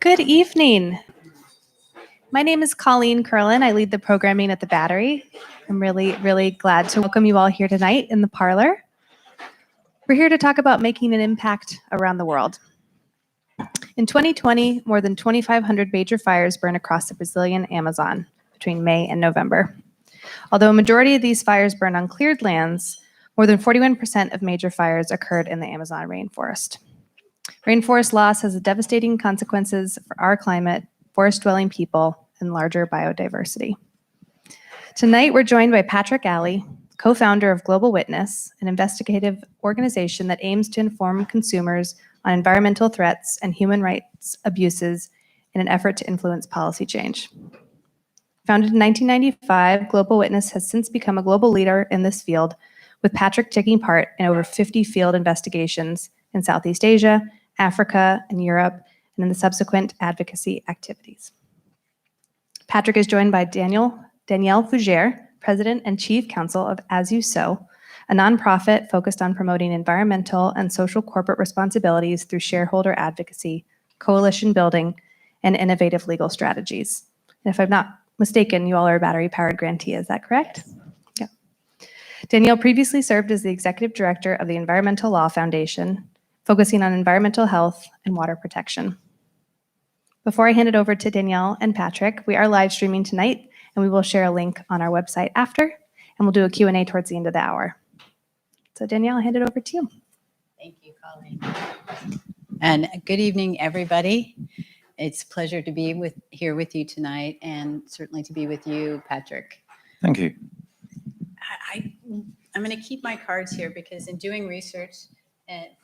Good evening. My name is Colleen Curlin. I lead the programming at the Battery. I'm really glad to welcome you all here tonight in the parlor. We're here to talk about making an impact around the world. In 2020, more than 2,500 major fires burned across the Brazilian Amazon between May and November. Although a majority of these fires burned on cleared lands, more than 41% of major fires occurred in the Amazon rainforest. Rainforest loss has devastating consequences for our climate, forest-dwelling people, and larger biodiversity. Tonight, we're joined by Patrick Alley, co-founder of Global Witness, an investigative organization that aims to inform consumers on environmental threats and human rights abuses in an effort to influence policy change. Founded in 1995, Global Witness has since become a global leader in this field, with Patrick taking part in over 50 field investigations in Southeast Asia, Africa, and Europe, and in the subsequent advocacy activities. Patrick is joined by Danielle Fugere, President and Chief Counsel of As You Sow, a nonprofit focused on promoting environmental and social corporate responsibilities through shareholder advocacy, coalition building, and innovative legal strategies. And if I'm not mistaken, you all are a battery-powered grantee, is that correct? Yeah. Danielle previously served as the Executive Director of the Environmental Law Foundation, focusing on environmental health and water protection. Before I hand it over to Danielle and Patrick, we are live streaming tonight, and we will share a link on our website after, and we'll do a Q&A towards the end of the hour. So Danielle, I'll hand it over to you. Thank you, Colleen. And good evening, everybody. It's a pleasure to be here with you tonight, and certainly to be with you, Patrick. Thank you. I'm going to keep my cards here because in doing research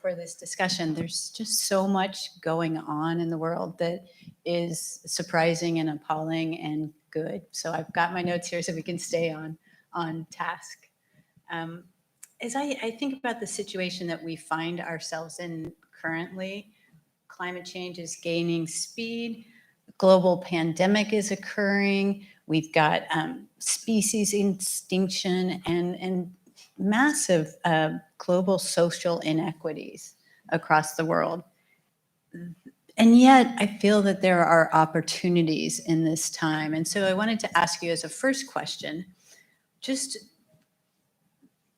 for this discussion, there's just so much going on in the world that is surprising and appalling and good. So I've got my notes here so we can stay on task. As I think about the situation that we find ourselves in currently, climate change is gaining speed, global pandemic is occurring, we've got species extinction and massive global social inequities across the world. And yet I feel that there are opportunities in this time. And so I wanted to ask you as a first question,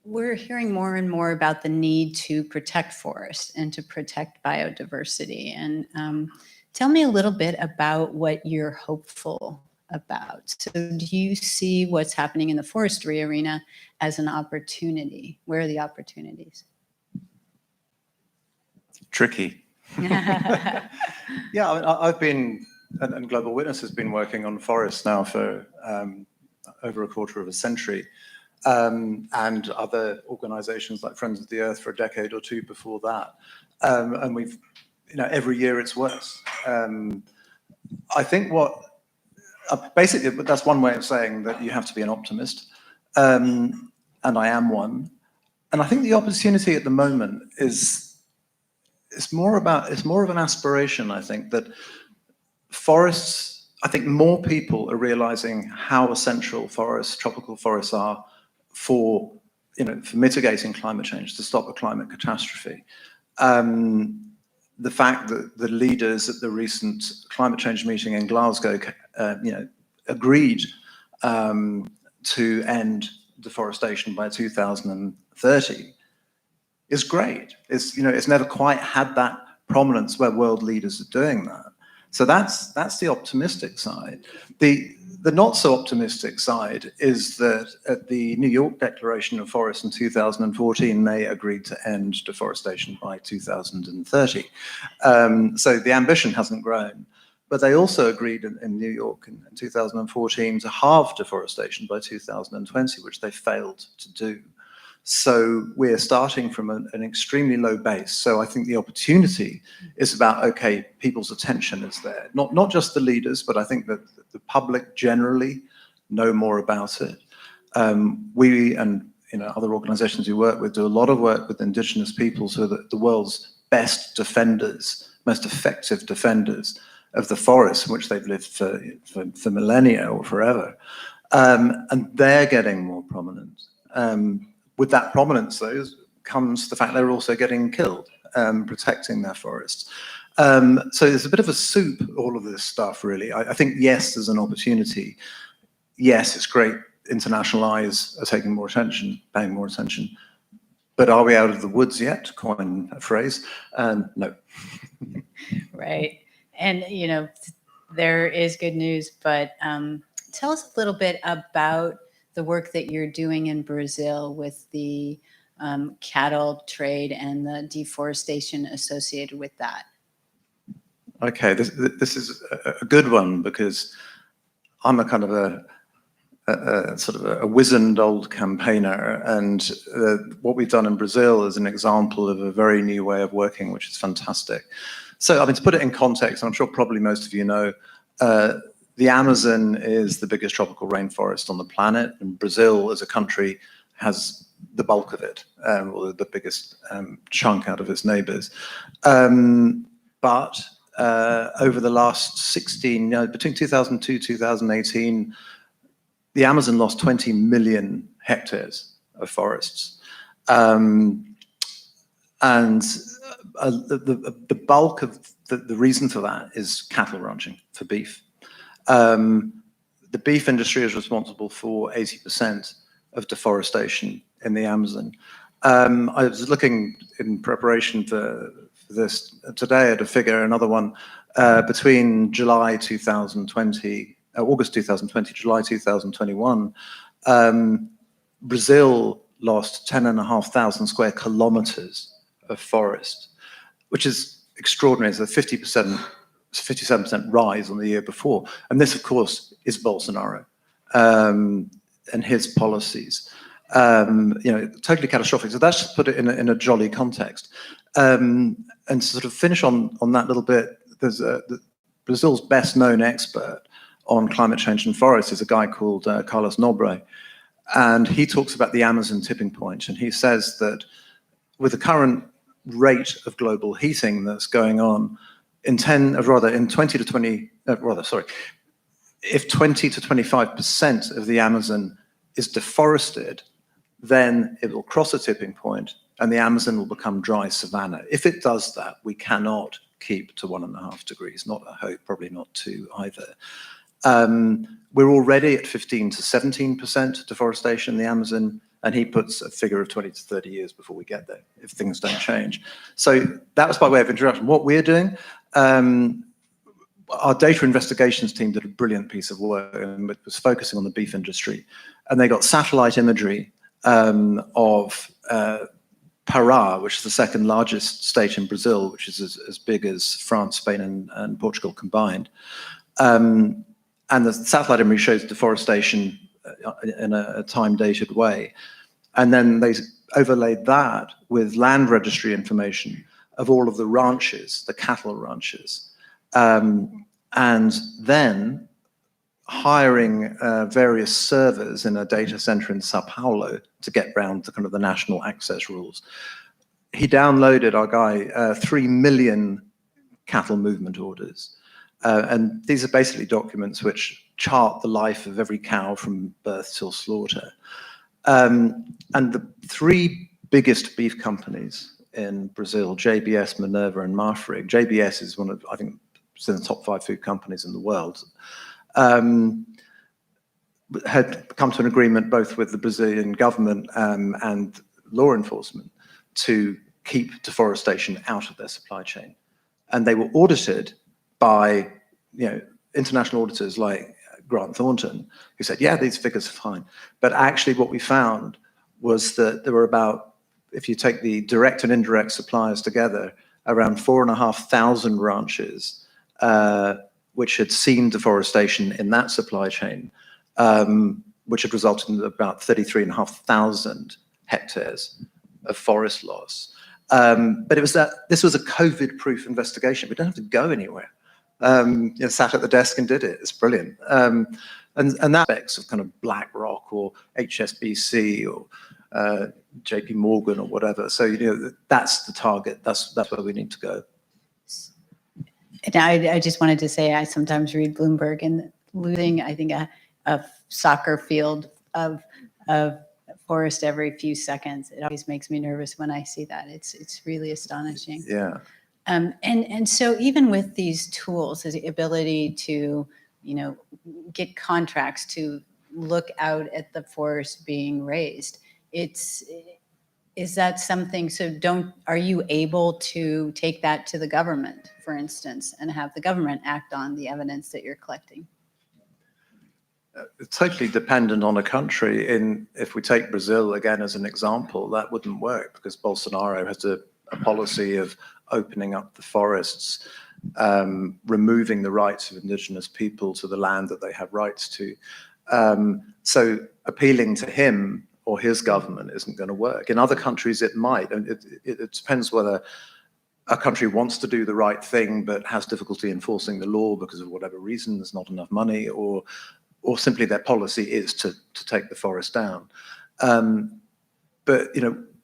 we're hearing more and more about the need to protect forests and to protect biodiversity. And tell me a little bit about what you're hopeful about. So do you see what's happening in the forestry arena as an opportunity? Where are the opportunities? Tricky. Yeah, I've been, and Global Witness has been working on forests now for over a quarter of a century, and other organizations like Friends of the Earth for a decade or two before that. And we've, every year it's worse. I think basically, that's one way of saying that you have to be an optimist, and I am one. And I think the opportunity at the moment is more of an aspiration. I think that forests, I think more people are realizing how essential tropical forests are for mitigating climate change, to stop a climate catastrophe. The fact that the leaders at the recent climate change meeting in Glasgow, agreed to end deforestation by 2030 is great. It's never quite had that prominence where world leaders are doing that. So that's the optimistic side. The not so optimistic side is that at the New York Declaration of Forests in 2014, they agreed to end deforestation by 2030. So the ambition hasn't grown, but they also agreed in New York in 2014 to halve deforestation by 2020, which they failed to do. So we're starting from an extremely low base. So I think the opportunity is about, okay, people's attention is there. Not just the leaders, but I think that the public generally know more about it. We and other organizations we work with do a lot of work with indigenous peoples who are the world's best defenders, most effective defenders of the forests in which they've lived for millennia or forever. And they're getting more prominent. With that prominence, though, comes the fact they're also getting killed, protecting their forests. So there's a bit of a soup, all of this stuff, really. I think, yes, there's an opportunity. Yes, it's great. International eyes are taking more attention, paying more attention. But are we out of the woods yet, to coin a phrase? No. Right. And, there is good news, but tell us a little bit about the work that you're doing in Brazil with the cattle trade and the deforestation associated with that. Okay, this is a good one, because I'm a kind of a sort of a wizened old campaigner, and what we've done in Brazil is an example of a very new way of working, which is fantastic. So, I mean, to put it in context, and I'm sure probably most of you know, the Amazon is the biggest tropical rainforest on the planet, and Brazil as a country has the bulk of it, or the biggest chunk out of its neighbors. But over the last between 2002 and 2018, the Amazon lost 20 million hectares of forests. And the bulk of the reason for that is cattle ranching for beef. The beef industry is responsible for 80% of deforestation in the Amazon. I was looking in preparation for this today at a figure, another one, between July 2020, August 2020, July 2021, Brazil lost 10,500 square kilometers of forest, which is extraordinary. It's a 57% rise on the year before. And this, of course, is Bolsonaro and his policies. Totally catastrophic. So that's just put it in a jolly context. And to sort of finish on that little bit, there's Brazil's best known expert on climate change and forests is a guy called Carlos Nobre. And he talks about the Amazon tipping point. And he says that with the current rate of global heating that's going on, if 20 to 25% of the Amazon is deforested, then it will cross a tipping point and the Amazon will become dry savanna. If it does that, we cannot keep to 1.5 degrees, not a hope, probably not 2 either. We're already at 15 to 17% deforestation in the Amazon, and he puts a figure of 20 to 30 years before we get there, if things don't change. So that was by way of introduction. What we're doing, our data investigations team did a brilliant piece of work, and it was focusing on the beef industry. And they got satellite imagery of Pará, which is the second largest state in Brazil, which is as big as France, Spain, and Portugal combined. And the satellite imagery shows deforestation in a time-dated way. And then they overlaid that with land registry information of all of the ranches, the cattle ranches. And then hiring various servers in a data center in Sao Paulo to get around the kind of the national access rules. He downloaded, our guy, 3 million cattle movement orders. And these are basically documents which chart the life of every cow from birth till slaughter. And the 3 biggest beef companies in Brazil, JBS, Minerva, and Marfrig. JBS is one of, I think, it's in the top 5 food companies in the world. Had come to an agreement both with the Brazilian government and law enforcement to keep deforestation out of their supply chain. And they were audited by international auditors like Grant Thornton, who said, yeah, these figures are fine. But actually what we found was that there were about, if you take the direct and indirect suppliers together, around 4,500 ranches which had seen deforestation in that supply chain, which had resulted in about 33,500 hectares of forest loss. But it was this was a COVID-proof investigation. We don't have to go anywhere. Sat at the desk and did it. It's brilliant. And that aspects of kind of BlackRock or HSBC or JP Morgan or whatever. So that's the target. That's where we need to go. And I just wanted to say I sometimes read Bloomberg, and losing, I think, a soccer field of forest every few seconds. It always makes me nervous when I see that. It's really astonishing. Yeah. And so even with these tools, the ability to, get contracts to look out at the forest being raised, is that something, are you able to take that to the government, for instance, and have the government act on the evidence that you're collecting? It's totally dependent on a country. If we take Brazil again as an example, that wouldn't work because Bolsonaro has a policy of opening up the forests, removing the rights of indigenous people to the land that they have rights to. So appealing to him or his government isn't going to work. In other countries, it might. And it depends whether a country wants to do the right thing but has difficulty enforcing the law because of whatever reason, there's not enough money, or simply their policy is to take the forest down. But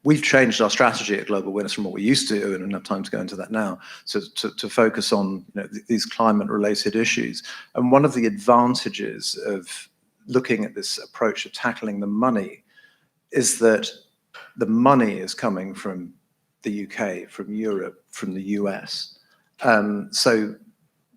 we've changed our strategy at Global Witness from what we used to, and I don't have time to go into that now, so to focus on these climate-related issues. And one of the advantages of looking at this approach of tackling the money is that the money is coming from the UK, from Europe, from the US. So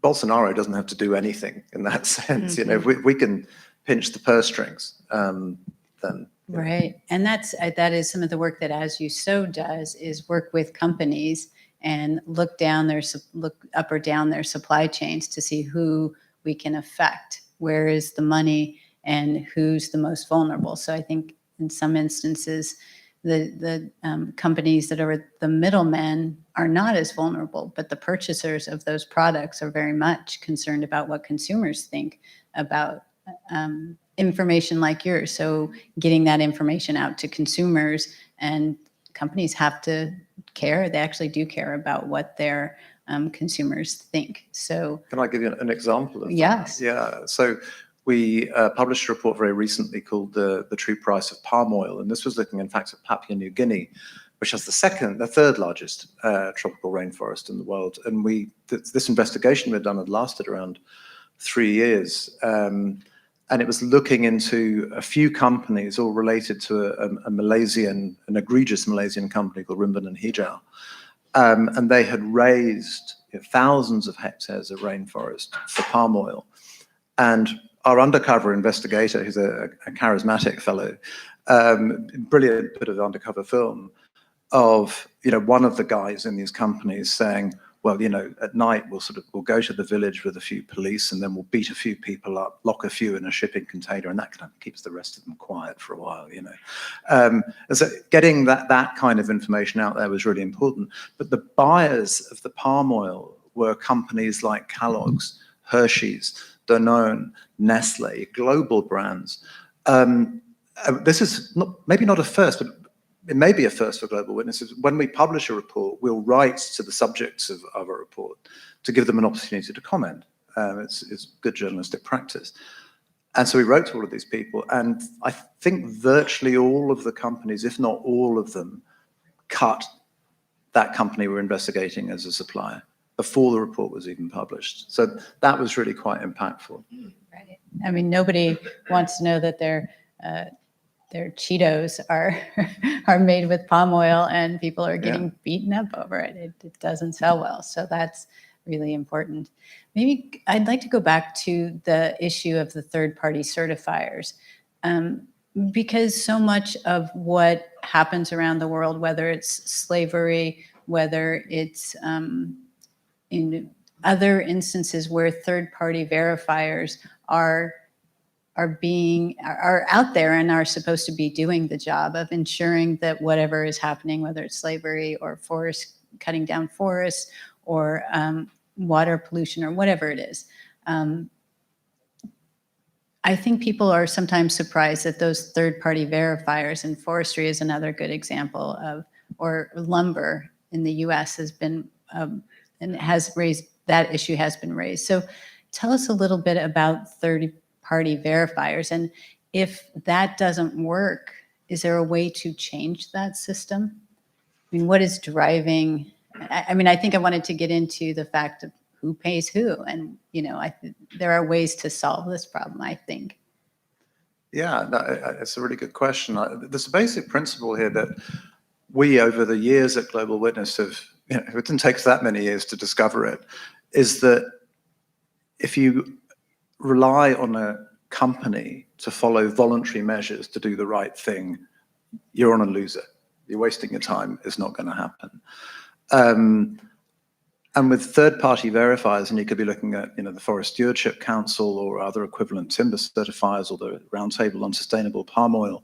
Bolsonaro doesn't have to do anything in that sense. Mm-hmm. If we can pinch the purse strings, then. Right. And that is some of the work that As You Sow does, is work with companies and look up or down their supply chains to see who we can affect, where is the money, and who's the most vulnerable. So I think in some instances, the companies that are the middlemen are not as vulnerable, but the purchasers of those products are very much concerned about what consumers think about information like yours. So getting that information out to consumers, and companies have to care. They actually do care about what their consumers think. So can I give you an example of yes. that? Yeah. So we published a report very recently called the True Price of Palm Oil. And this was looking, in fact, at Papua New Guinea, which has the third largest tropical rainforest in the world. And this investigation we'd done had lasted around 3 years. And it was looking into a few companies all related to an egregious Malaysian company called Rimban and Hijau. And they had raised thousands of hectares of rainforest for palm oil. And our undercover investigator, who's a charismatic fellow, brilliant bit of undercover film of one of the guys in these companies saying, well, at night we'll go to the village with a few police, and then we'll beat a few people up, lock a few in a shipping container, and that kind of keeps the rest of them quiet for a while, And so getting that kind of information out there was really important. But the buyers of the palm oil were companies like Kellogg's, Hershey's, Danone, Nestle, global brands. This is maybe not a first, but it may be a first for Global Witnesses. When we publish a report, we'll write to the subjects of a report to give them an opportunity to comment. It's good journalistic practice. And so we wrote to all of these people, and I think virtually all of the companies, if not all of them, cut that company we're investigating as a supplier before the report was even published. So that was really quite impactful. Right. I mean, nobody wants to know that their Cheetos are made with palm oil and people are getting beaten up over it. It doesn't sell well. So that's really important. Maybe I'd like to go back to the issue of the third-party certifiers, because so much of what happens around the world, whether it's slavery, whether it's in other instances where third-party verifiers are out there and are supposed to be doing the job of ensuring that whatever is happening, whether it's slavery or cutting down forests or water pollution or whatever it is. I think people are sometimes surprised that those third-party verifiers, and forestry is another good example of, or lumber in the US has been, and has raised, that issue has been raised. So tell us a little bit about third-party verifiers, and if that doesn't work, is there a way to change that system? I mean, what is driving, I mean, I think I wanted to get into the fact of who pays who, and there are ways to solve this problem, I think. Yeah, no, it's a really good question. There's a basic principle here that we, over the years at Global Witness, have, it didn't take us that many years to discover it, is that if you rely on a company to follow voluntary measures to do the right thing, you're on a loser. You're wasting your time. It's not going to happen. And with third-party verifiers, and you could be looking at, the Forest Stewardship Council or other equivalent timber certifiers or the Roundtable on Sustainable Palm Oil,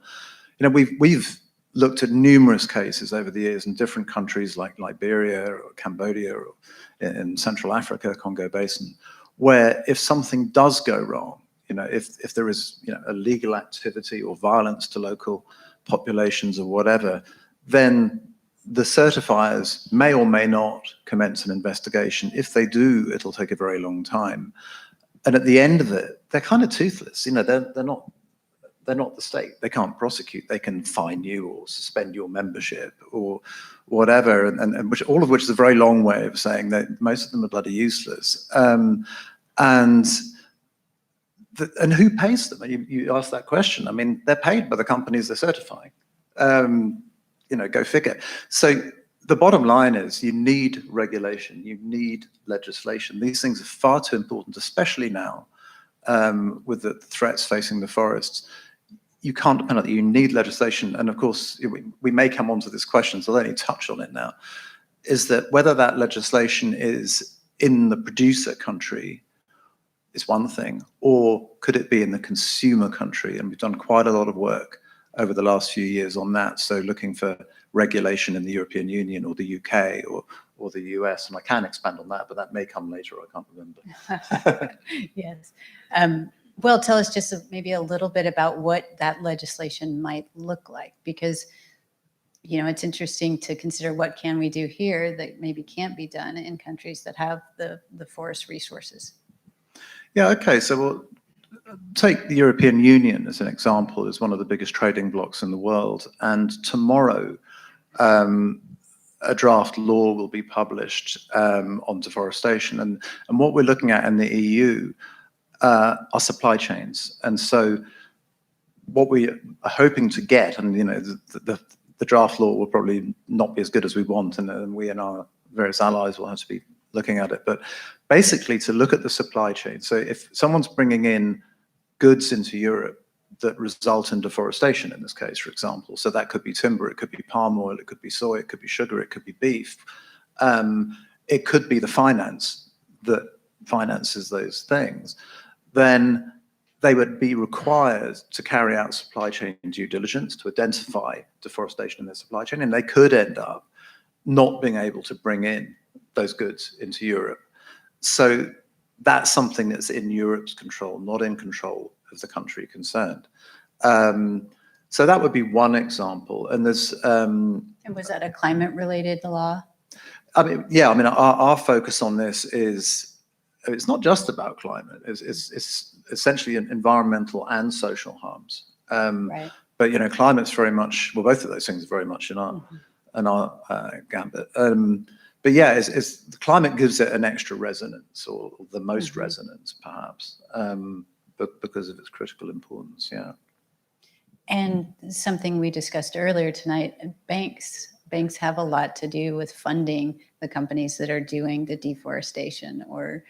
we've looked at numerous cases over the years in different countries like Liberia or Cambodia or in Central Africa, Congo Basin, where if something does go wrong, if there is illegal activity or violence to local populations or whatever, then the certifiers may or may not commence an investigation. If they do, it'll take a very long time. And at the end of it, they're kind of toothless. They're not the state. They can't prosecute. They can fine you or suspend your membership or whatever. And which, all of which is a very long way of saying that most of them are bloody useless. And who pays them? You asked that question. I mean, they're paid by the companies they're certifying. Go figure. So the bottom line is you need regulation, you need legislation. These things are far too important, especially now with the threats facing the forests. You can't depend on it. You need legislation. And of course, we may come on to this question, so I'll only touch on it now, is that whether that legislation is in the producer country is one thing, or could it be in the consumer country? And we've done quite a lot of work over the last few years on that. So looking for regulation in the European Union or the UK or the US. And I can expand on that, but that may come later. I can't remember. Yes. Well, tell us just maybe a little bit about what that legislation might look like, because, it's interesting to consider what can we do here that maybe can't be done in countries that have the forest resources. Yeah, okay. So we'll take the European Union as an example, as one of the biggest trading blocs in the world. And tomorrow, a draft law will be published on deforestation. And what we're looking at in the EU are supply chains. And so what we are hoping to get, and the draft law will probably not be as good as we want, and we and our various allies will have to be looking at it, but basically to look at the supply chain. So if someone's bringing in goods into Europe that result in deforestation, in this case, for example, so that could be timber, it could be palm oil, it could be soy, it could be sugar, it could be beef, it could be the finance that finances those things, then they would be required to carry out supply chain due diligence to identify deforestation in their supply chain, and they could end up not being able to bring in those goods into Europe. So that's something that's in Europe's control, not in control of the country concerned. So that would be one example. And there's and was that a climate-related law? Our focus on this is, it's not just about climate. It's essentially environmental and social harms. Right. But climate's very much, well, both of those things are very much in our gambit. But yeah, the climate gives it an extra resonance, or the most resonance, perhaps, but because of its critical importance. Yeah. And something we discussed earlier tonight: banks have a lot to do with funding the companies that are doing the deforestation or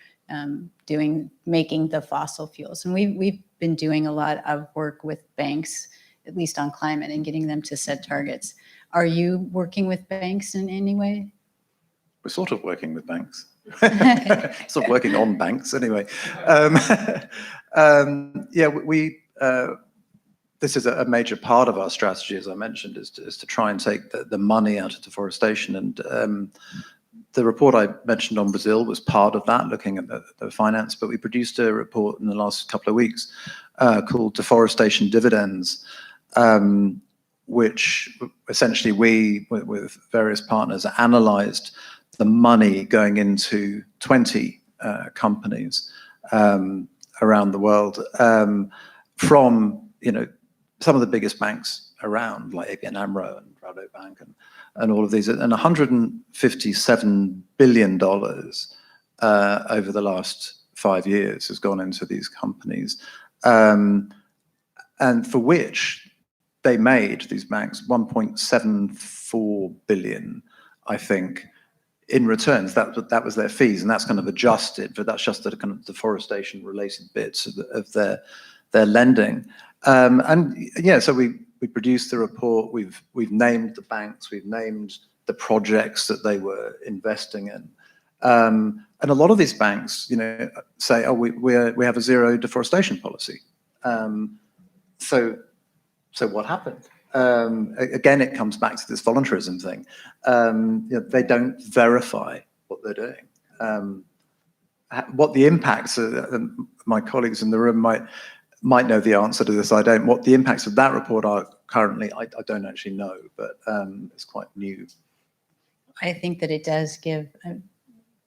making the fossil fuels. And we've been doing a lot of work with banks, at least on climate, and getting them to set targets. Are you working with banks in any way? We're sort of working with banks. Sort of working on banks, anyway. This is a major part of our strategy, as I mentioned, is to try and take the money out of deforestation. And the report I mentioned on Brazil was part of that, looking at the finance. But we produced a report in the last couple of weeks called Deforestation Dividends, which essentially we, with various partners, analyzed the money going into 20 companies around the world, from some of the biggest banks around, like ABN AMRO and Rabobank and all of these, and $157 billion over the last 5 years has gone into these companies, and for which they made, these banks, 1.74 billion, I think, in returns. That was their fees, and that's kind of adjusted, but that's just the kind of deforestation-related bits of their lending. And yeah, so we produced the report. We've named the banks. We've named the projects that they were investing in. And a lot of these banks, say, oh, we have a zero deforestation policy. So what happened? Again, it comes back to this voluntarism thing. They don't verify what they're doing. What the impacts are, my colleagues in the room might know the answer to this. I don't. What the impacts of that report are currently, I don't actually know, but it's quite new. I think that it does give,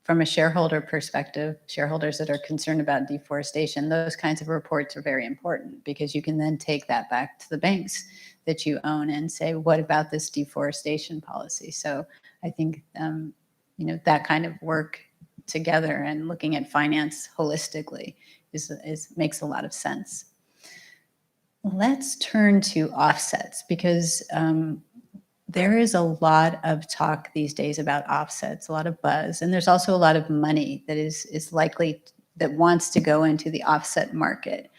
from a shareholder perspective, shareholders that are concerned about deforestation, those kinds of reports are very important, because you can then take that back to the banks that you own and say, what about this deforestation policy? So I think, that kind of work together and looking at finance holistically makes a lot of sense. Let's turn to offsets, because there is a lot of talk these days about offsets, a lot of buzz, and there's also a lot of money that is likely, that wants to go into the offset market.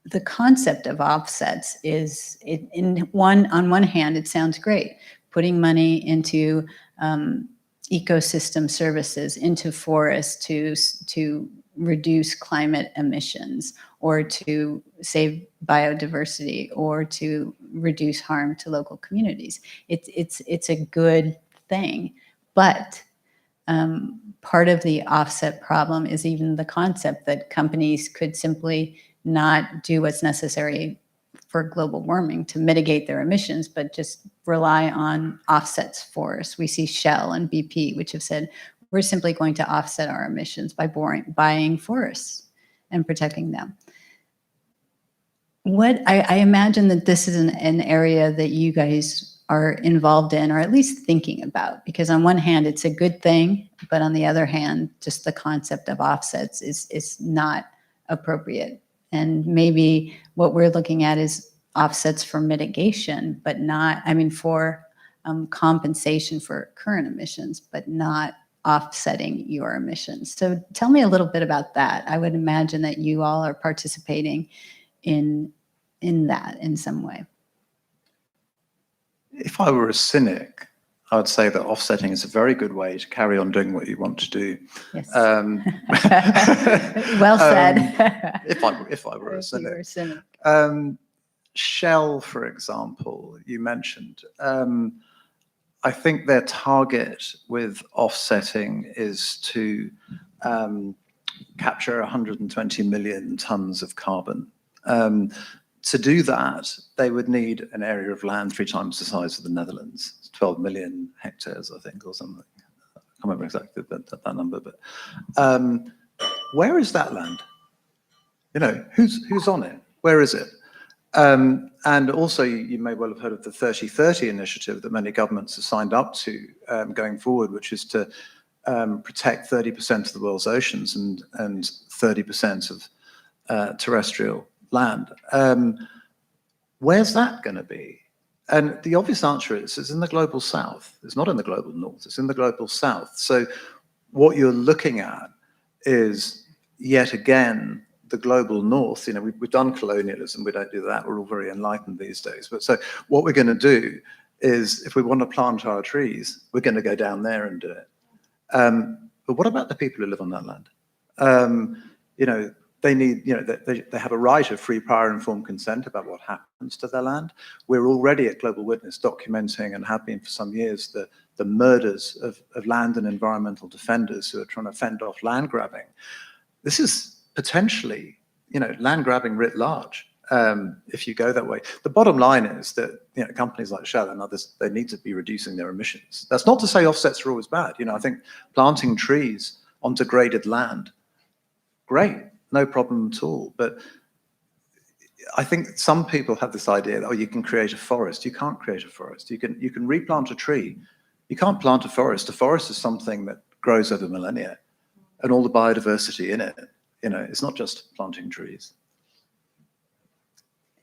The concept of offsets is, on one hand, it sounds great, putting money into ecosystem services, into forests to reduce climate emissions, or to save biodiversity, or to reduce harm to local communities. It's a good thing, but part of the offset problem is even the concept that companies could simply not do what's necessary for global warming to mitigate their emissions, but just rely on offsets for us. We see Shell and BP, which have said, we're simply going to offset our emissions by buying forests and protecting them. I imagine that this is an area that you guys are involved in, or at least thinking about, because on one hand, it's a good thing, but on the other hand, just the concept of offsets is not appropriate. And maybe what we're looking at is offsets for mitigation, but not, for compensation for current emissions, but not offsetting your emissions. So tell me a little bit about that. I would imagine that you all are participating in that in some way. If I were a cynic, I would say that offsetting is a very good way to carry on doing what you want to do. Yes. Well said. If I were a cynic. You were a cynic. Shell, for example, you mentioned. I think their target with offsetting is to capture 120 million tons of carbon. To do that, they would need an area of land 3 times the size of the Netherlands. It's 12 million hectares, I think, or something. I can't remember exactly that number, but where is that land? Who's on it? Where is it? And also, you may well have heard of the 3030 initiative that many governments have signed up to going forward, which is to protect 30% of the world's oceans and 30% of terrestrial land. Where's that going to be? And the obvious answer is it's in the global south. It's not in the global north. It's in the global south. So what you're looking at is, yet again, the global north. We've done colonialism. We don't do that. We're all very enlightened these days. But so what we're going to do is, if we want to plant our trees, we're going to go down there and do it. But what about the people who live on that land? They need, they have a right of free, prior, informed consent about what happens to their land. We're already at Global Witness documenting, and have been for some years, the murders of land and environmental defenders who are trying to fend off land grabbing. This is potentially, land grabbing writ large, if you go that way. The bottom line is that, companies like Shell and others, they need to be reducing their emissions. That's not to say offsets are always bad. I think planting trees on degraded land, great. No problem at all. But I think some people have this idea that, you can create a forest. You can't create a forest. You can replant a tree. You can't plant a forest. A forest is something that grows over millennia, and all the biodiversity in it. It's not just planting trees.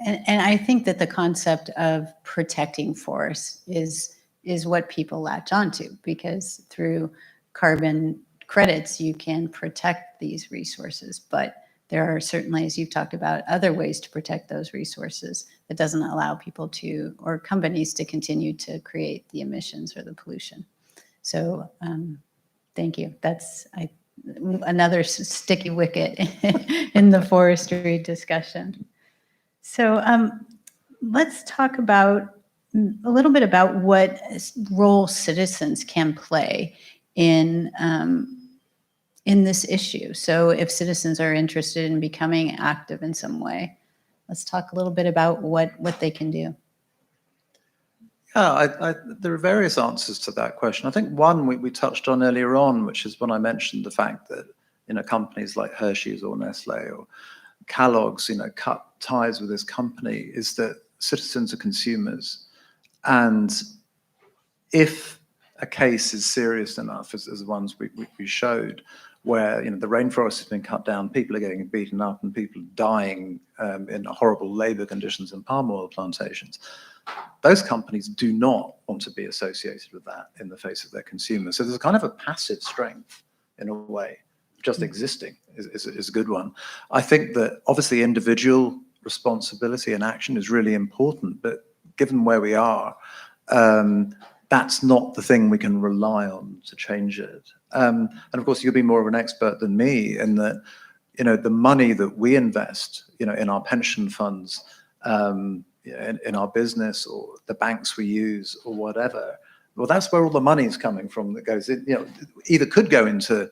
And I think that the concept of protecting forests is what people latch onto, because through carbon credits, you can protect these resources. But there are certainly, as you've talked about, other ways to protect those resources that doesn't allow people to, or companies to continue to create the emissions or the pollution. So thank you. That's another sticky wicket in the forestry discussion. So let's talk about a little bit about what role citizens can play in this issue. So if citizens are interested in becoming active in some way, let's talk a little bit about what they can do. Yeah, there are various answers to that question. I think one we touched on earlier on, which is when I mentioned the fact that, companies like Hershey's or Nestle or Kellogg's, cut ties with this company, is that citizens are consumers. And if a case is serious enough, as the ones we showed, where the rainforest has been cut down, people are getting beaten up, and people are dying in horrible labor conditions in palm oil plantations, those companies do not want to be associated with that in the face of their consumers. So there's a kind of a passive strength, in a way. Just existing is a good one. I think that obviously individual responsibility and action is really important, but given where we are, that's not the thing we can rely on to change it. And of course, you'll be more of an expert than me in that, the money that we invest, in our pension funds, in our business, or the banks we use, or whatever, well, that's where all the money is coming from that goes in, either could go into,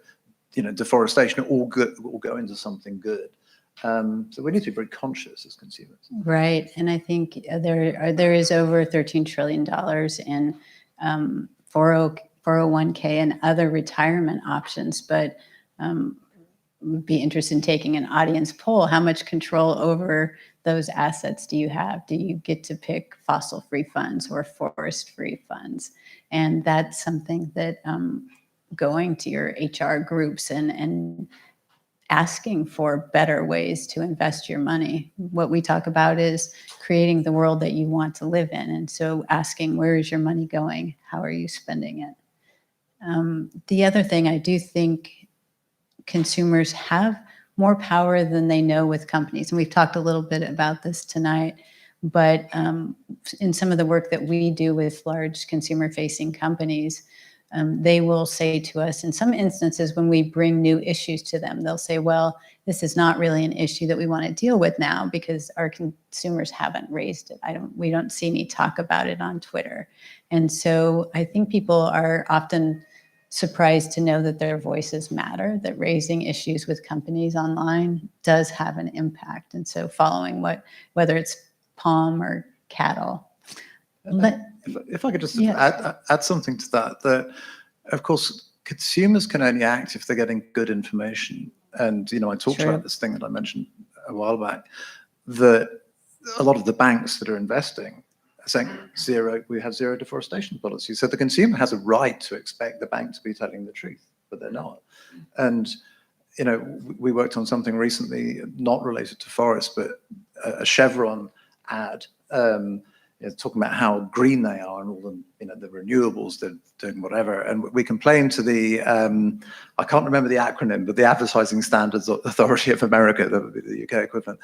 deforestation or go into something good. So we need to be very conscious as consumers. Right, and I think there is over $13 trillion in 401k and other retirement options, but would be interested in taking an audience poll. How much control over those assets do you have? Do you get to pick fossil-free funds or forest-free funds? And that's something that going to your HR groups and asking for better ways to invest your money. What we talk about is creating the world that you want to live in. And so asking, where is your money going? How are you spending it? The other thing, I do think consumers have more power than they know with companies. And we've talked a little bit about this tonight, but in some of the work that we do with large consumer-facing companies, they will say to us, in some instances, when we bring new issues to them, they'll say, well, this is not really an issue that we want to deal with now because our consumers haven't raised it. We don't see any talk about it on Twitter. And so I think people are often surprised to know that their voices matter, that raising issues with companies online does have an impact. And so following whether it's palm or cattle. If I could just add something to that, of course, consumers can only act if they're getting good information. And, I talked about this thing that I mentioned a while back, that a lot of the banks that are investing are saying we have zero deforestation policy. So the consumer has a right to expect the bank to be telling the truth, but they're not. And, we worked on something recently, not related to forests, but a Chevron ad, talking about how green they are and all the renewables, they're doing whatever. And we complained to the, I can't remember the acronym, but the Advertising Standards Authority of America, the UK equivalent.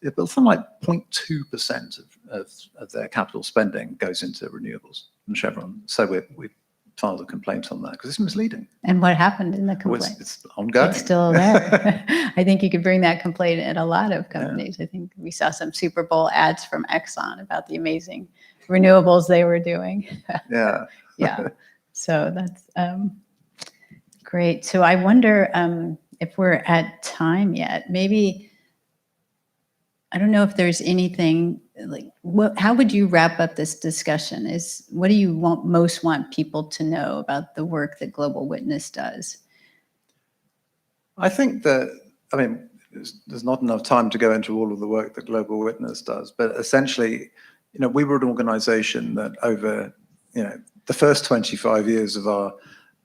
But something like 0.2% of their capital spending goes into renewables and Chevron. So we filed a complaint on that because it's misleading. And what happened in the complaint? It's ongoing. It's still there. I think you could bring that complaint at a lot of companies. Yeah. I think we saw some Super Bowl ads from Exxon about the amazing renewables they were doing. Yeah. Yeah. So that's great. So I wonder if we're at time yet. Maybe, I don't know if there's anything how would you wrap up this discussion? What do you most want people to know about the work that Global Witness does? I think that, there's not enough time to go into all of the work that Global Witness does, but essentially, we were an organization that over, the first 25 years of our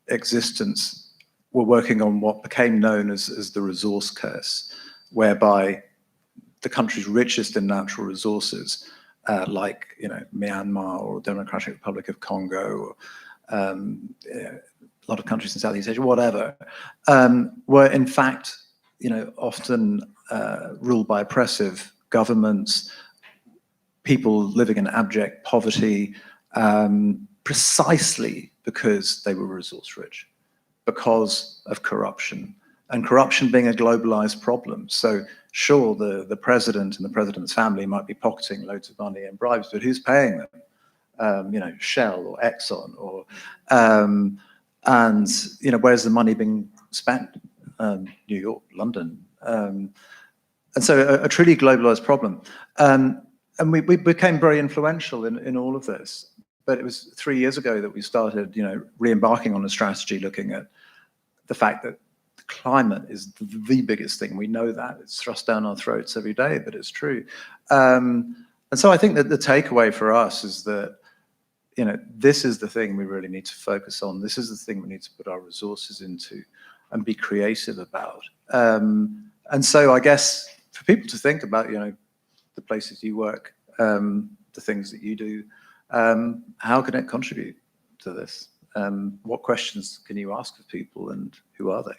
existence, were working on what became known as the resource curse, whereby the countries richest in natural resources, like Myanmar or Democratic Republic of Congo, or a lot of countries in Southeast Asia, whatever, were in fact often ruled by oppressive governments, people living in abject poverty, precisely because they were resource rich, because of corruption, and corruption being a globalized problem. So sure, the president and the president's family might be pocketing loads of money in bribes, but who's paying them? Shell or Exxon, or and where's the money being spent? New York, London, and so a truly globalized problem. And we became very influential in all of this. But it was 3 years ago that we started, re-embarking on a strategy looking at the fact that the climate is the biggest thing. We know that. It's thrust down our throats every day, but it's true. And so I think that the takeaway for us is that, this is the thing we really need to focus on. This is the thing we need to put our resources into and be creative about. And so I guess for people to think about, the places you work, the things that you do, how can it contribute to this? What questions can you ask of people, and who are they?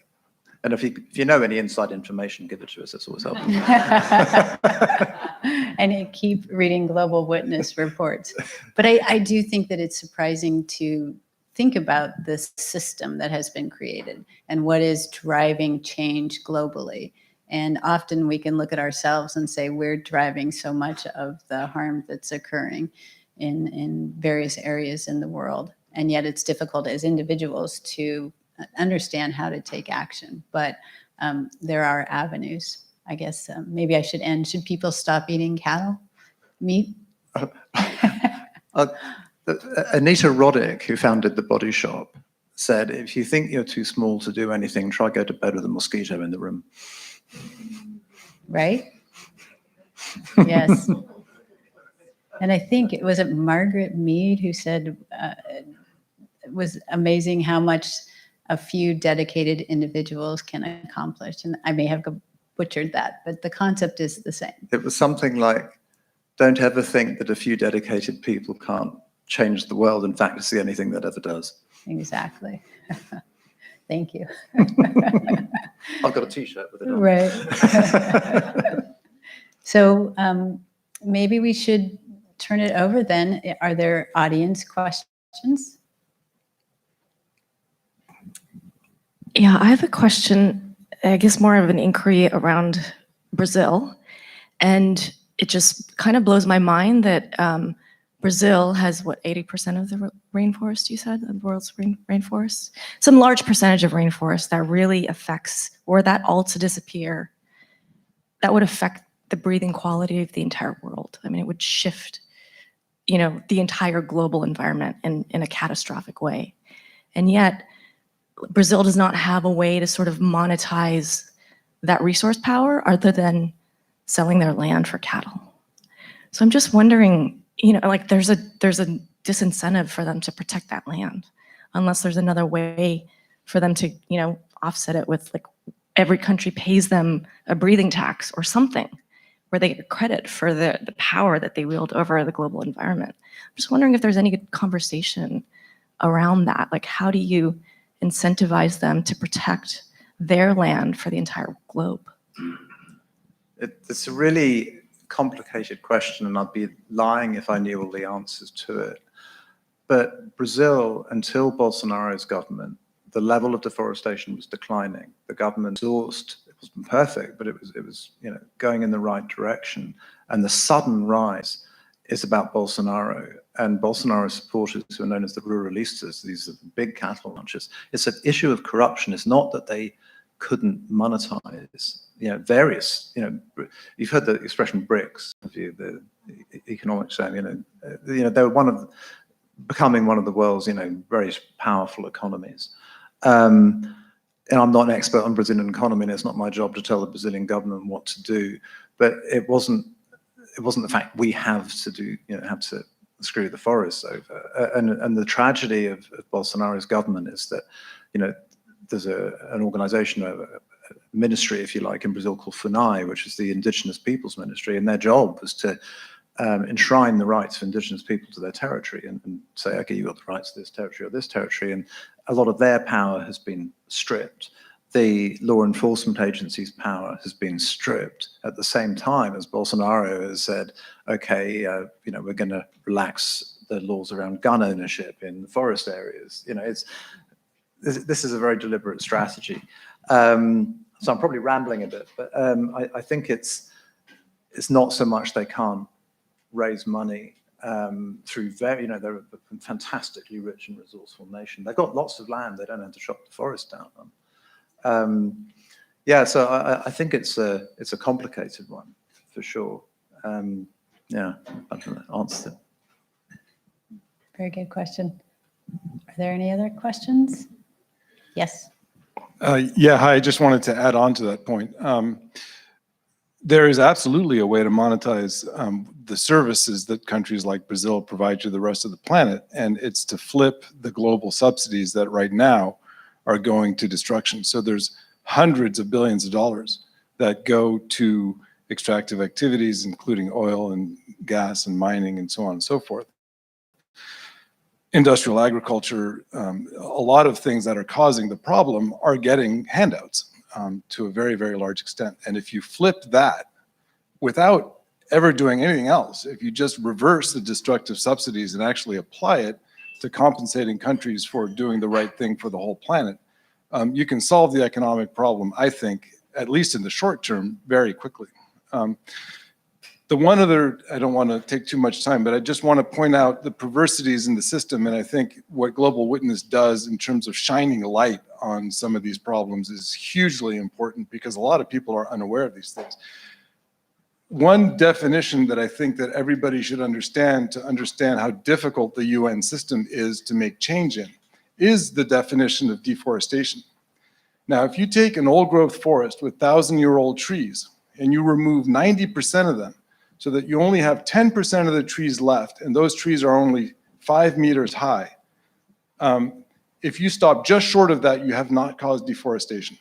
And if you know any inside information, give it to us. That's always helpful. And keep reading Global Witness reports. But I do think that it's surprising to think about this system that has been created and what is driving change globally. And often we can look at ourselves and say we're driving so much of the harm that's occurring in various areas in the world. And yet it's difficult as individuals to understand how to take action. But there are avenues. I guess maybe I should end. Should people stop eating cattle meat? Anita Roddick, who founded The Body Shop, said, if you think you're too small to do anything, try go to bed with a mosquito in the room. Right? Yes. And I think it was Margaret Mead who said it was amazing how much a few dedicated individuals can accomplish. And I may have butchered that, but the concept is the same. It was something like, don't ever think that a few dedicated people can't change the world. In fact, it's the only thing that ever does. Exactly. Thank you. I've got a T-shirt with it on. Right. So maybe we should turn it over then. Are there audience questions? Yeah, I have a question, I guess more of an inquiry around Brazil. And it just kind of blows my mind that Brazil has, what, 80% of the rainforest, you said, the world's rainforest? Some large percentage of rainforest that really affects, were that all to disappear, that would affect the breathing quality of the entire world. I mean, it would shift, the entire global environment in a catastrophic way. And yet, Brazil does not have a way to sort of monetize that resource power other than selling their land for cattle. So I'm just wondering, there's a disincentive for them to protect that land, unless there's another way for them to, offset it with, like, every country pays them a breathing tax or something where they get credit for the power that they wield over the global environment. I'm just wondering if there's any good conversation around that. Like, how do you incentivize them to protect their land for the entire globe? It's a really complicated question, and I'd be lying if I knew all the answers to it. But Brazil, until Bolsonaro's government, the level of deforestation was declining. The government sourced, it wasn't perfect, but it was going in the right direction. And the sudden rise is about Bolsonaro and Bolsonaro supporters who are known as the ruralistas. These are the big cattle ranchers. It's an issue of corruption. It's not that they couldn't monetize, various, you've heard the expression BRICS, the economics term, they were becoming one of the world's, very powerful economies. And I'm not an expert on Brazilian economy, and it's not my job to tell the Brazilian government what to do, but it wasn't the fact we have to screw the forests over. And the tragedy of Bolsonaro's government is that, there's an organization, ministry, if you like, in Brazil called FUNAI, which is the Indigenous Peoples Ministry, and their job was to enshrine the rights of Indigenous people to their territory and say, okay, you've got the rights to this territory or this territory, and a lot of their power has been stripped. The law enforcement agency's power has been stripped at the same time as Bolsonaro has said, okay, we're going to relax the laws around gun ownership in the forest areas. This is a very deliberate strategy. So I'm probably rambling a bit, but I think it's not so much they can't raise money through they're a fantastically rich and resourceful nation. They've got lots of land. They don't have to chop the forest down. So I think it's a complicated one for sure. I don't know, answer it. Very good question. Are there any other questions? Yes. Yeah, hi, I just wanted to add on to that point. There is absolutely a way to monetize the services that countries like Brazil provide to the rest of the planet, and it's to flip the global subsidies that right now are going to destruction. So there's hundreds of billions of dollars that go to extractive activities, including oil and gas and mining and so on and so forth. Industrial agriculture, a lot of things that are causing the problem are getting handouts to a very, very large extent. And if you flip that without ever doing anything else, if you just reverse the destructive subsidies and actually apply it to compensating countries for doing the right thing for the whole planet, you can solve the economic problem, I think, at least in the short term, very quickly. The one other, I don't want to take too much time, but I just want to point out the perversities in the system, and I think what Global Witness does in terms of shining a light on some of these problems is hugely important because a lot of people are unaware of these things. One definition that I think that everybody should understand to understand how difficult the UN system is to make change in is the definition of deforestation. Now, if you take an old growth forest with 1,000-year-old trees and you remove 90% of them so that you only have 10% of the trees left, and those trees are only 5 meters high, if you stop just short of that, you have not caused deforestation.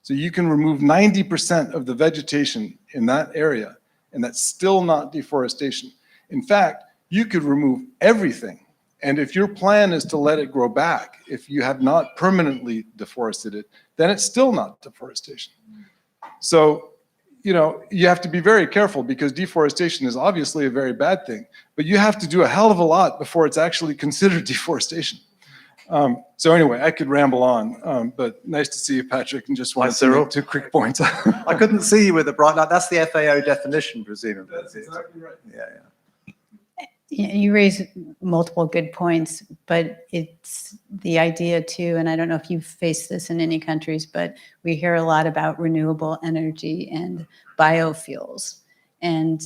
So you can remove 90% of the vegetation in that area, and that's still not deforestation. In fact, you could remove everything. And if your plan is to let it grow back, if you have not permanently deforested it, then it's still not deforestation. So, you have to be very careful because deforestation is obviously a very bad thing, but you have to do a hell of a lot before it's actually considered deforestation. So anyway, I could ramble on, but nice to see you, Patrick, and just wanted to make 2 quick points. I couldn't see you with the bright light. That's the FAO definition, presumably. That's exactly right. Yeah. You raise multiple good points, but it's the idea too, and I don't know if you've faced this in any countries, but we hear a lot about renewable energy and biofuels. And,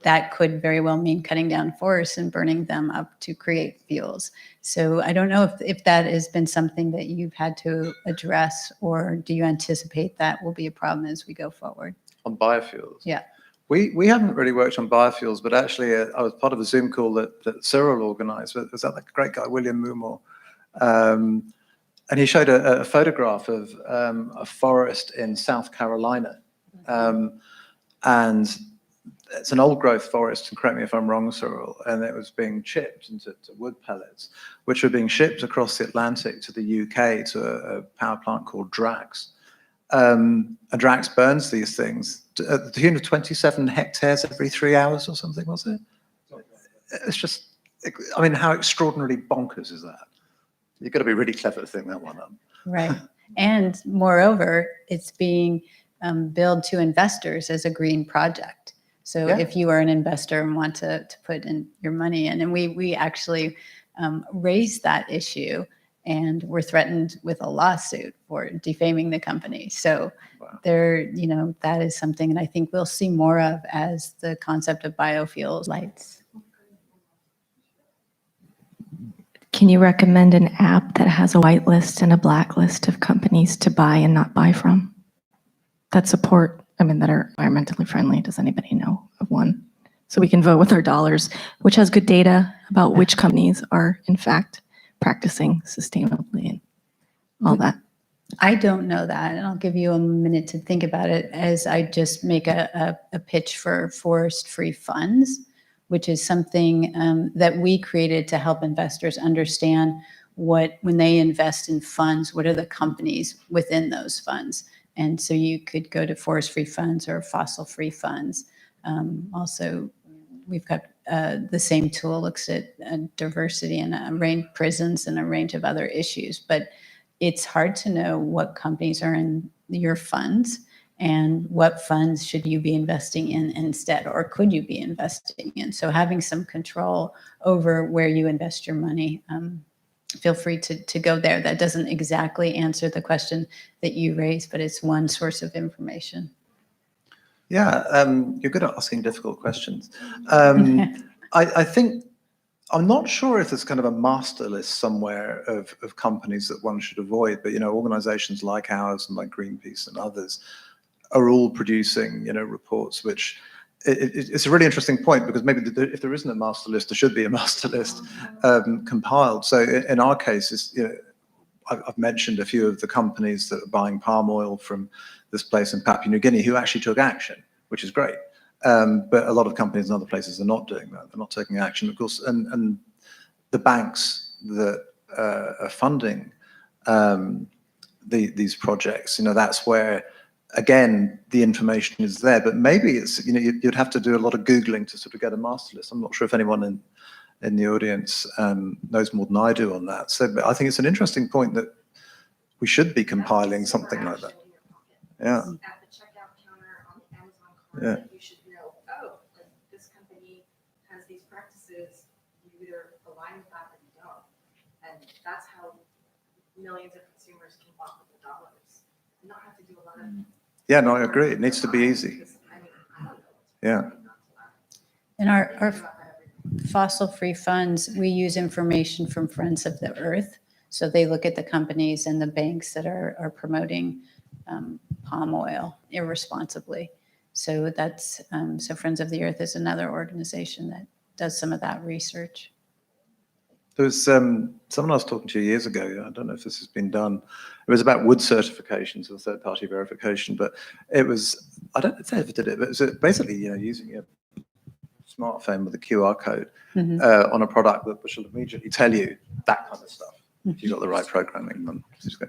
that could very well mean cutting down forests and burning them up to create fuels. So I don't know if that has been something that you've had to address, or do you anticipate that will be a problem as we go forward? On biofuels? Yeah. We haven't really worked on biofuels, but actually I was part of a Zoom call that Cyril organized. Was that the great guy, William Moomore? And he showed a photograph of a forest in South Carolina. And it's an old growth forest, and correct me if I'm wrong, Cyril, and it was being chipped into wood pellets, which were being shipped across the Atlantic to the UK to a power plant called Drax. And Drax burns these things to the tune of 27 hectares every 3 hours or something, was it? It's just, how extraordinarily bonkers is that? You've got to be really clever to think that one up. Right. And moreover, it's being billed to investors as a green project. So if you are an investor and want to put in your money in, and we actually raised that issue, and we're threatened with a lawsuit for defaming the company. So that is something that I think we'll see more of as the concept of biofuels lights. Can you recommend an app that has a whitelist and a blacklist of companies to buy and not buy from that support, that are environmentally friendly? Does anybody know of one? So we can vote with our dollars, which has good data about which companies are in fact practicing sustainably and all that. I don't know that, and I'll give you a minute to think about it as I just make a pitch for forest-free funds, which is something that we created to help investors understand when they invest in funds, what are the companies within those funds? And so you could go to forest-free funds or fossil-free funds. Also, we've got the same tool looks at diversity and a range prisons and a range of other issues, but it's hard to know what companies are in your funds and what funds should you be investing in instead, or could you be investing in? So having some control over where you invest your money, feel free to go there. That doesn't exactly answer the question that you raised, but it's one source of information. Yeah, you're good at asking difficult questions. I think, I'm not sure if there's kind of a master list somewhere of companies that one should avoid, but, organizations like ours and like Greenpeace and others are all producing, reports, which it's a really interesting point, because maybe if there isn't a master list, there should be a master list compiled. So in our case, I've mentioned a few of the companies that are buying palm oil from this place in Papua New Guinea who actually took action, which is great. But a lot of companies in other places are not doing that. They're not taking action, of course. And the banks that are funding these projects, that's where, again, the information is there. But maybe it's, you'd have to do a lot of Googling to sort of get a master list. I'm not sure if anyone in the audience knows more than I do on that. So but I think it's an interesting point that we should be compiling something like that. Yeah. At the checkout counter on the Amazon cart, Yeah. you should know, like this company has these practices, you either align with that or you don't. And that's how millions of consumers can walk with the dollars and not have to do a lot of. Yeah, no, I agree. It needs to be easy. Yeah. In our fossil-free funds, we use information from Friends of the Earth. So they look at the companies and the banks that are promoting palm oil irresponsibly. So that's so Friends of the Earth is another organization that does some of that research. There was someone I was talking to years ago. I don't know if this has been done. It was about wood certifications or third-party verification, but it was, I don't know if they ever did it, but it was basically, using your smartphone with a QR code on a product which will immediately tell you that kind of stuff. If you've got the right programming, then just go,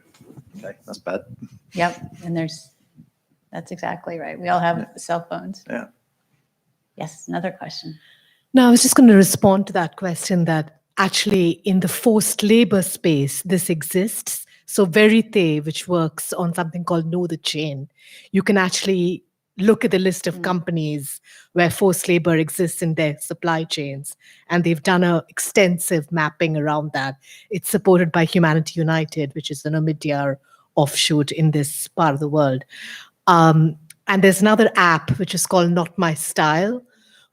okay, that's bad. Yep, and that's exactly right. We all have cell phones. Yeah. Yes, another question. No, I was just going to respond to that question that actually in the forced labor space, this exists. So Verite, which works on something called Know the Chain, you can actually look at the list of companies where forced labor exists in their supply chains. And they've done an extensive mapping around that. It's supported by Humanity United, which is an Omidyar offshoot in this part of the world. And there's another app, which is called Not My Style,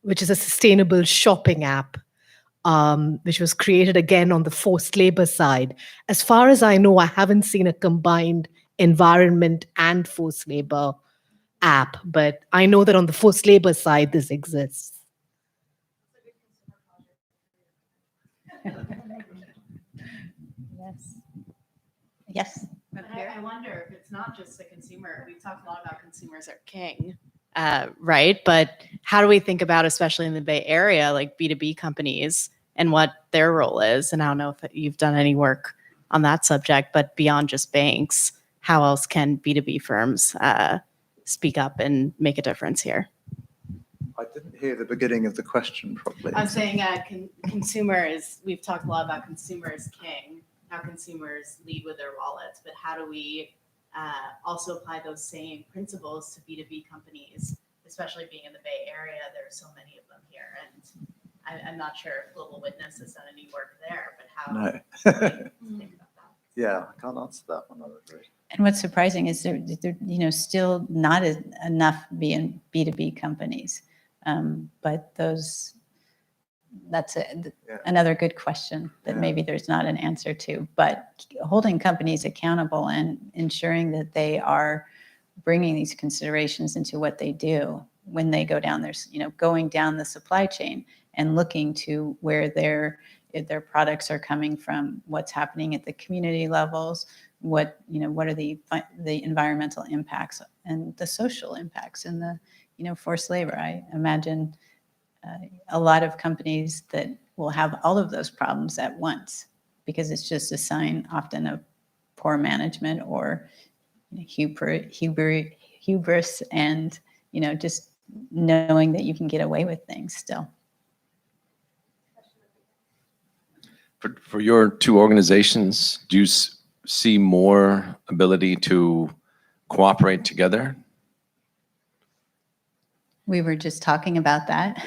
which is a sustainable shopping app, which was created again on the forced labor side. As far as I know, I haven't seen a combined environment and forced labor app, but I know that on the forced labor side, this exists. Yes. Yes. I wonder if it's not just the consumer. We've talked a lot about consumers are king, right? But how do we think about, especially in the Bay Area, like B2B companies and what their role is? And I don't know if you've done any work on that subject, but beyond just banks, how else can B2B firms speak up and make a difference here? I didn't hear the beginning of the question properly. I'm saying consumers, we've talked a lot about consumers king, how consumers lead with their wallets, but how do we also apply those same principles to B2B companies, especially being in the Bay Area? There are so many of them here, and I'm not sure if Global Witness has done any work there, but how No. do we think about that? Yeah, I can't answer that one, I'm afraid. And what's surprising is there still not enough B2B companies. But that's another good question that maybe there's not an answer to. But holding companies accountable and ensuring that they are bringing these considerations into what they do when they go down, going down the supply chain and looking to where there their products are coming from, what's happening at the community levels, what are the environmental impacts and the social impacts and the, forced labor. I imagine a lot of companies that will have all of those problems at once, because it's just a sign often of poor management or hubris and, just knowing that you can get away with things still. For your two organizations, do you see more ability to cooperate together? We were just talking about that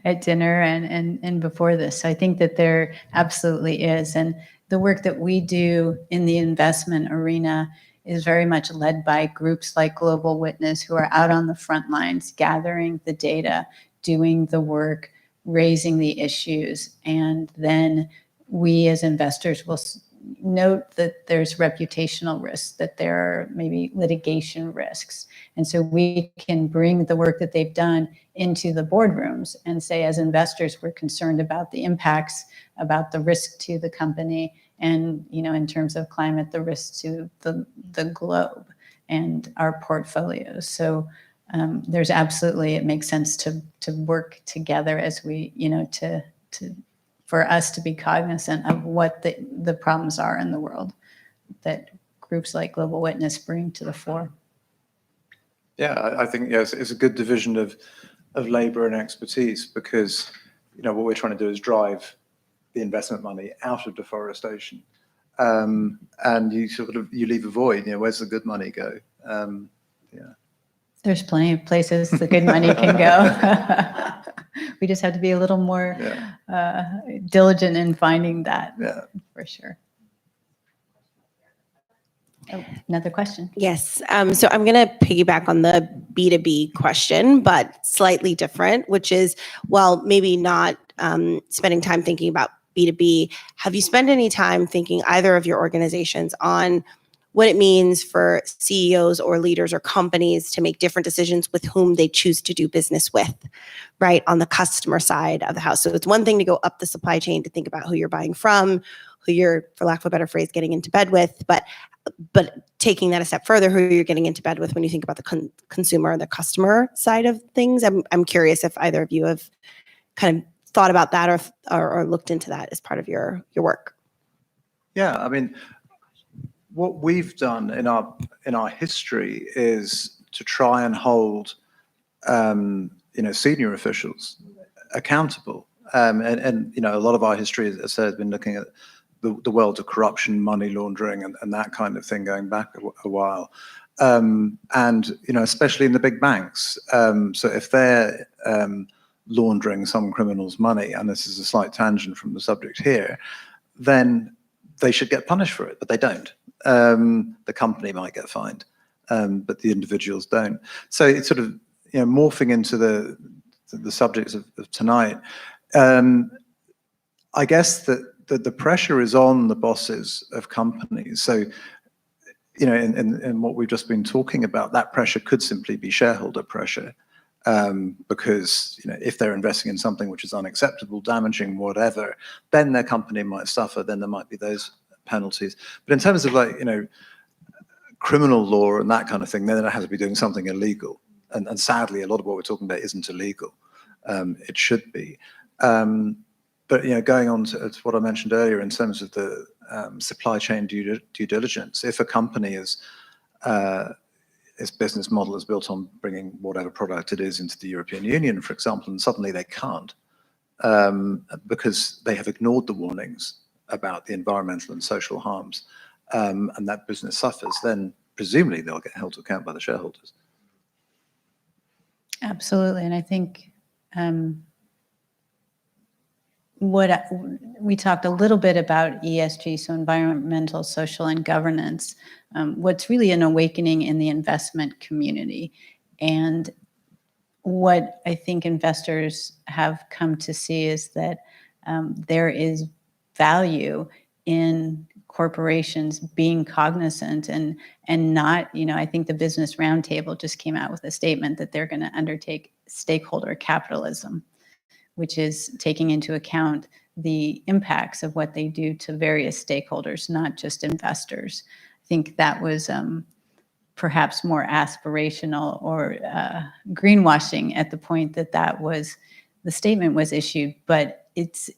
at dinner and before this. So I think that there absolutely is. And the work that we do in the investment arena is very much led by groups like Global Witness, who are out on the front lines, gathering the data, doing the work, raising the issues. And then we as investors will note that there's reputational risks, that there are maybe litigation risks. And so we can bring the work that they've done into the boardrooms and say, as investors, we're concerned about the impacts, about the risk to the company, and, in terms of climate, the risk to the globe and our portfolios. So there's absolutely, it makes sense to work together as we, for us to be cognizant of what the problems are in the world that groups like Global Witness bring to the fore. Yeah, I think yes, it's a good division of labor and expertise, because what we're trying to do is drive the investment money out of deforestation, and you leave a void. Where's the good money go? There's plenty of places the good money can go. We just have to be a little more diligent in finding that, for sure. Oh, another question. Yes. So I'm going to piggyback on the B2B question, but slightly different, which is, well, maybe not spending time thinking about B2B. Have you spent any time thinking, either of your organizations, on what it means for CEOs or leaders or companies to make different decisions with whom they choose to do business with, right, on the customer side of the house? So it's one thing to go up the supply chain to think about who you're buying from, who you're, for lack of a better phrase, getting into bed with, but taking that a step further, who you're getting into bed with when you think about the consumer or the customer side of things. I'm curious if either of you have kind of thought about that or looked into that as part of your work. Yeah, I mean, what we've done in our history is to try and hold senior officials accountable, and a lot of our history, as I said, has been looking at the world of corruption, money laundering, and that kind of thing going back a while, and especially in the big banks. So if they're laundering some criminal's money, and this is a slight tangent from the subject here, then they should get punished for it, but they don't. The company might get fined, but the individuals don't. So it's sort of morphing into the subjects of tonight. I guess that the pressure is on the bosses of companies. So in what we've just been talking about, that pressure could simply be shareholder pressure, because if they're investing in something which is unacceptable, damaging, whatever, then their company might suffer. Then there might be those penalties. But in terms of criminal law and that kind of thing, then it has to be doing something illegal. And sadly, a lot of what we're talking about isn't illegal. It should be. But going on to what I mentioned earlier in terms of the supply chain due diligence, if a company its business model is built on bringing whatever product it is into the European Union, for example, and suddenly they can't, because they have ignored the warnings about the environmental and social harms, and that business suffers, then presumably they'll get held to account by the shareholders. Absolutely. And I think we talked a little bit about ESG, so environmental, social, and governance. What's really an awakening in the investment community, and what I think investors have come to see is that there is value in corporations being cognizant and not, I think the Business Roundtable just came out with a statement that they're going to undertake stakeholder capitalism, which is taking into account the impacts of what they do to various stakeholders, not just investors. I think that was perhaps more aspirational or greenwashing at the point that the statement was issued, but it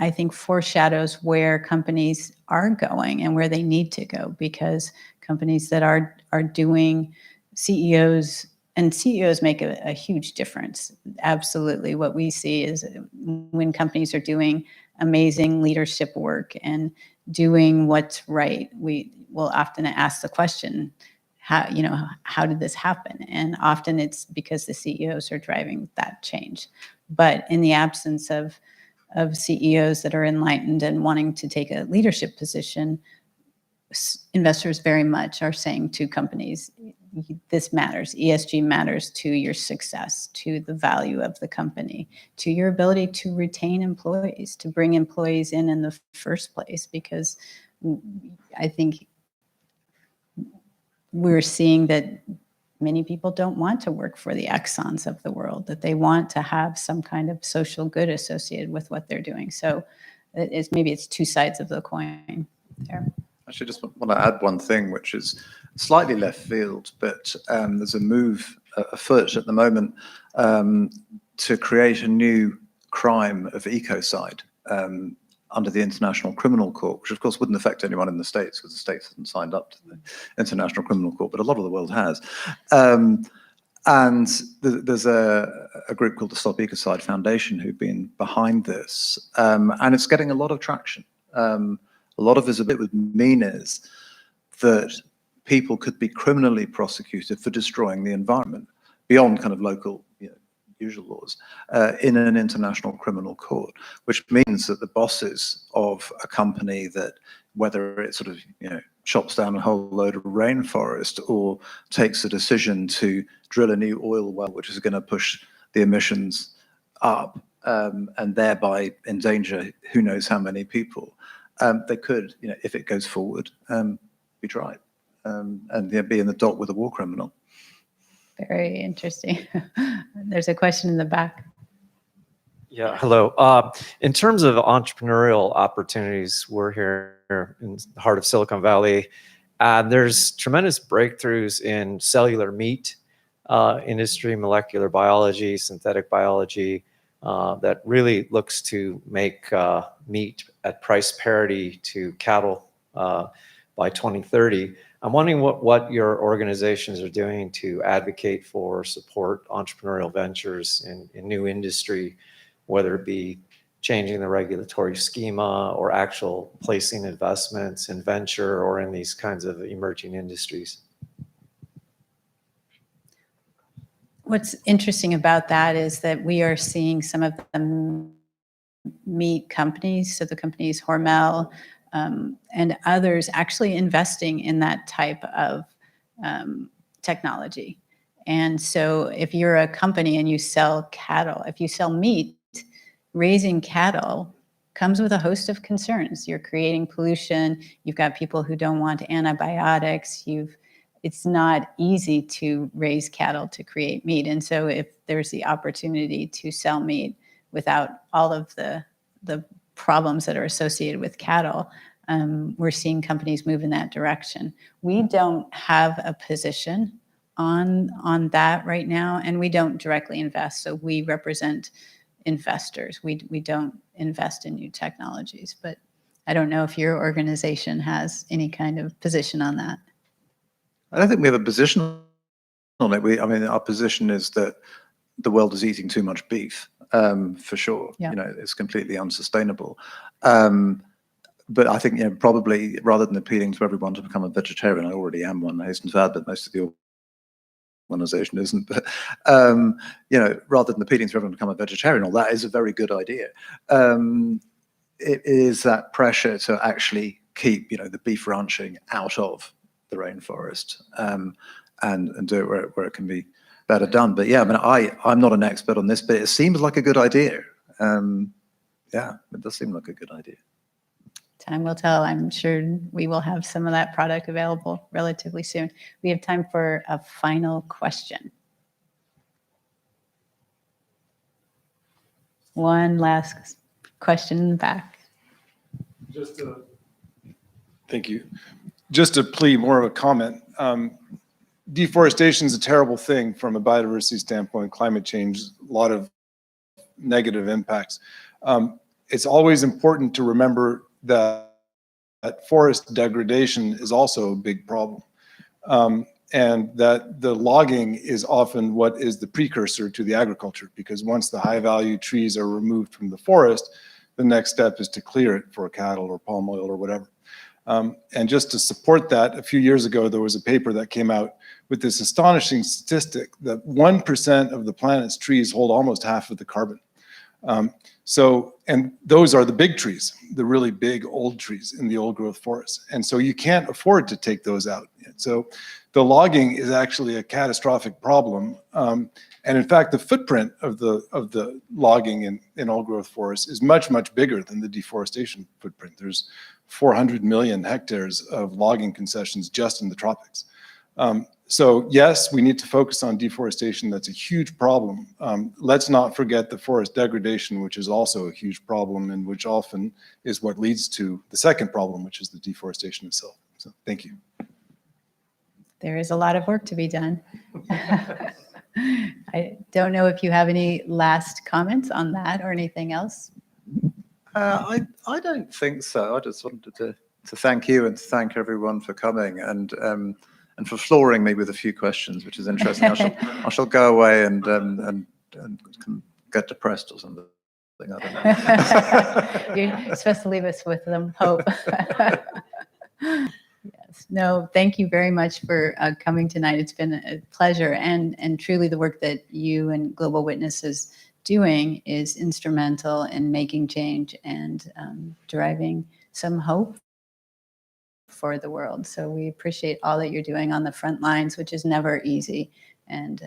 I think foreshadows where companies are going and where they need to go, because companies that are doing CEOs make a huge difference. Absolutely. What we see is when companies are doing amazing leadership work and doing what's right, we will often ask the question, how did this happen? And often it's because the CEOs are driving that change. But in the absence of CEOs that are enlightened and wanting to take a leadership position, investors very much are saying to companies, this matters. ESG matters to your success, to the value of the company, to your ability to retain employees, to bring employees in the first place, because I think we're seeing that many people don't want to work for the Exxons of the world, that they want to have some kind of social good associated with what they're doing. So maybe it's two sides of the coin there. Actually, just want to add one thing, which is slightly left field, but there's a move afoot at the moment to create a new crime of ecocide under the International Criminal Court, which of course wouldn't affect anyone in the States because the States hasn't signed up to the International Criminal Court, but a lot of the world has. And there's a group called the Stop Ecocide Foundation who've been behind this, and it's getting a lot of traction. A lot of visibility. What would mean is that people could be criminally prosecuted for destroying the environment beyond kind of local, usual laws in an international criminal court, which means that the bosses of a company that, whether it sort of chops down a whole load of rainforest or takes a decision to drill a new oil well, which is going to push the emissions up and thereby endanger who knows how many people, they could, if it goes forward, be tried and be in the dock with a war criminal. Very interesting. There's a question in the back. Yeah, hello. In terms of entrepreneurial opportunities, we're here in the heart of Silicon Valley. There's tremendous breakthroughs in cellular meat industry, molecular biology, synthetic biology, that really looks to make meat at price parity to cattle by 2030. I'm wondering what your organizations are doing to advocate for, support entrepreneurial ventures in new industry, whether it be changing the regulatory schema or actual placing investments in venture or in these kinds of emerging industries. What's interesting about that is that we are seeing some of the meat companies, so the companies Hormel, and others actually investing in that type of technology. And so if you're a company and you sell cattle, if you sell meat, raising cattle comes with a host of concerns. You're creating pollution. You've got people who don't want antibiotics. It's not easy to raise cattle to create meat. And so if there's the opportunity to sell meat without all of the problems that are associated with cattle, we're seeing companies move in that direction. We don't have a position on that right now, and we don't directly invest. So we represent investors. We don't invest in new technologies, but I don't know if your organization has any kind of position on that. I don't think we have a position on it. Our position is that the world is eating too much beef, for sure. Yeah. It's completely unsustainable. But I think, probably rather than appealing to everyone to become a vegetarian, I already am one, I hasten to add, but most of the organization isn't. But, rather than appealing to everyone to become a vegetarian, well, that is a very good idea. It is that pressure to actually keep, the beef ranching out of the rainforest and do it where it can be better done. But yeah, I'm not an expert on this, but it seems like a good idea. Yeah, it does seem like a good idea. Time will tell. I'm sure we will have some of that product available relatively soon. We have time for a final question. One last question in the back. Thank you. Just a plea, more of a comment. Deforestation is a terrible thing from a biodiversity standpoint, climate change, a lot of negative impacts. It's always important to remember that forest degradation is also a big problem. And that the logging is often what is the precursor to the agriculture, because once the high value trees are removed from the forest, the next step is to clear it for cattle or palm oil or whatever. And just to support that, a few years ago, there was a paper that came out with this astonishing statistic that 1% of the planet's trees hold almost half of the carbon. And those are the big trees, the really big old trees in the old growth forests. And so you can't afford to take those out. So the logging is actually a catastrophic problem. And in fact, the footprint of the logging in old growth forests is much, much bigger than the deforestation footprint. There's 400 million hectares of logging concessions just in the tropics. So yes, we need to focus on deforestation. That's a huge problem. Let's not forget the forest degradation, which is also a huge problem and which often is what leads to the second problem, which is the deforestation itself. So thank you. There is a lot of work to be done. I don't know if you have any last comments on that or anything else. I don't think so. I just wanted to thank you and to thank everyone for coming and for flooring me with a few questions, which is interesting. I shall go away and get depressed or something. I don't know. You're supposed to leave us with some hope. Yes. No, thank you very much for coming tonight. It's been a pleasure, and truly the work that you and Global Witness is doing is instrumental in making change and driving some hope for the world. So we appreciate all that you're doing on the front lines, which is never easy. And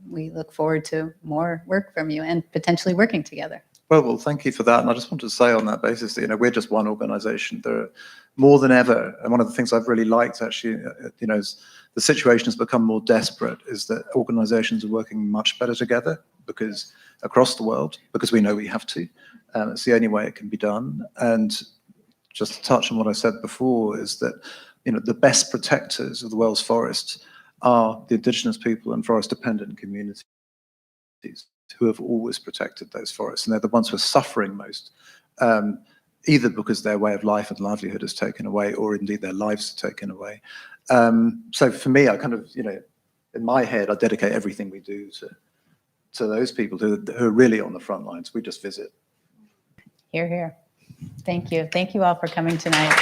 we look forward to more work from you and potentially working together. Well, thank you for that. And I just want to say on that basis that, we're just one organization. There are more than ever. And one of the things I've really liked actually, is the situation has become more desperate, is that organizations are working much better together because across the world, because we know we have to. It's the only way it can be done. And just to touch on what I said before is that, the best protectors of the world's forests are the indigenous people and forest dependent communities who have always protected those forests. And they're the ones who are suffering most, either because their way of life and livelihood is taken away or indeed their lives are taken away. So for me, I kind of, in my head, I dedicate everything we do to those people who are really on the front lines. We just visit. Hear, hear. Thank you. Thank you all for coming tonight.